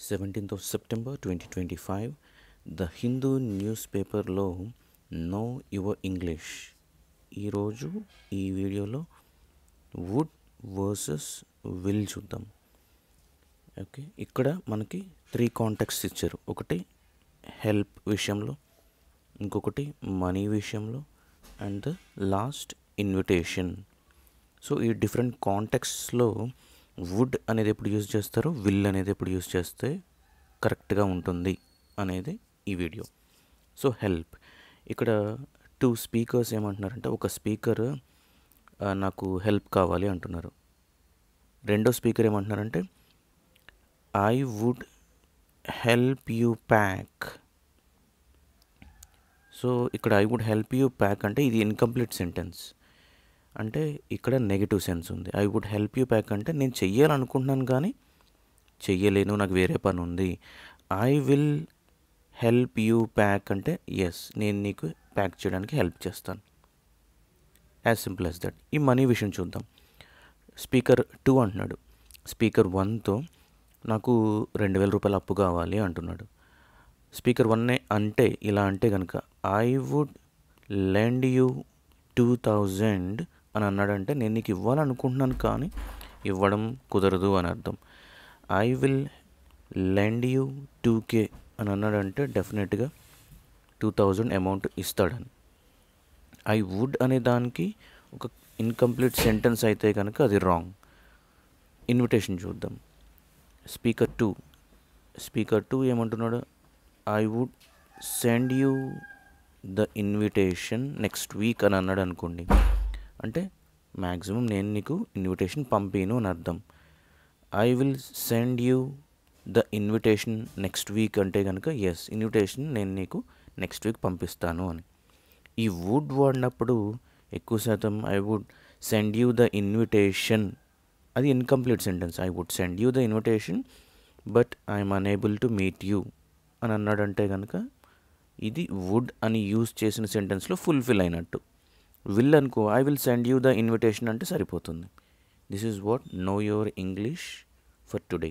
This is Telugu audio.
17th of September 2025, the Hindu news పేపర్లో నో యువర్ ఇంగ్లీష్. ఈరోజు ఈ వీడియోలో వుడ్ వర్సెస్ విల్ చూద్దాం. ఓకే, ఇక్కడ మనకి 3 కాంటెక్ట్స్ ఇచ్చారు. ఒకటి హెల్ప్ విషయంలో, ఇంకొకటి మనీ విషయంలో, and the last invitation. So ఈ డిఫరెంట్ కాంటెక్స్లో వుడ్ అనేది ఎప్పుడు యూజ్ చేస్తారు, విల్ అనేది ఎప్పుడు యూజ్ చేస్తే కరెక్ట్గా ఉంటుంది అనేది ఈ వీడియో. సో హెల్ప్, ఇక్కడ 2 స్పీకర్స్ ఏమంటున్నారంటే, ఒక స్పీకర్ నాకు హెల్ప్ కావాలి అంటున్నారు. రెండో స్పీకర్ ఏమంటున్నారంటే I would help you pack. So ఇక్కడ I would help you pack అంటే ఇది ఇన్కంప్లీట్ సెంటెన్స్, అంటే ఇక్కడ నెగిటివ్ సెన్స్ ఉంది. I would help you pack అంటే నేను చెయ్యాలనుకుంటున్నాను కానీ చెయ్యలేను, నాకు వేరే పని ఉంది. I will help you pack అంటే ఎస్, నేను నీకు ప్యాక్ చేయడానికి హెల్ప్ చేస్తాను. As simple as that. ఈ మనీ విషయం చూద్దాం. స్పీకర్ 2 అంటున్నాడు, స్పీకర్ 1తో నాకు 2000 రూపాయలు అప్పు కావాలి అంటున్నాడు. స్పీకర్ 1 అంటే ఇలా అంటే కనుక ఐ వుడ్ లెండ్ యూ 2000 అని అన్నాడంటే నేను నీకు ఇవ్వాలనుకుంటున్నాను కానీ ఇవ్వడం కుదరదు అని అర్థం. I will lend you 2K అని అన్నాడంటే డెఫినెట్గా 2000 అమౌంట్ ఇస్తాడని. ఐ వుడ్ అనే దానికి ఒక ఇన్కంప్లీట్ సెంటెన్స్ అయితే కనుక అది రాంగ్. ఇన్విటేషన్ చూద్దాం. స్పీకర్ 2 ఏమంటున్నాడు, I would send you the invitation next week అని అన్నాడు అనుకోండి, అంటే మ్యాక్సిమం నేను నీకు ఇన్విటేషన్ పంపిను అని అర్థం. I will send you the invitation next week అంటే కనుక ఎస్, ఇన్విటేషన్ నేను నీకు నెక్స్ట్ వీక్ పంపిస్తాను అని. ఈ వుడ్ వాడినప్పుడు ఎక్కువ శాతం I would send you the invitation, అది incomplete sentence. I would send you the invitation but I'm unable to meet you అని అన్నాడంటే కనుక ఇది వుడ్ అని యూజ్ చేసిన సెంటెన్స్లో ఫుల్ఫిల్ అయినట్టు. విల్ అనుకో, I will send you the invitation అంటే సరిపోతుంది. This is what know your English for today.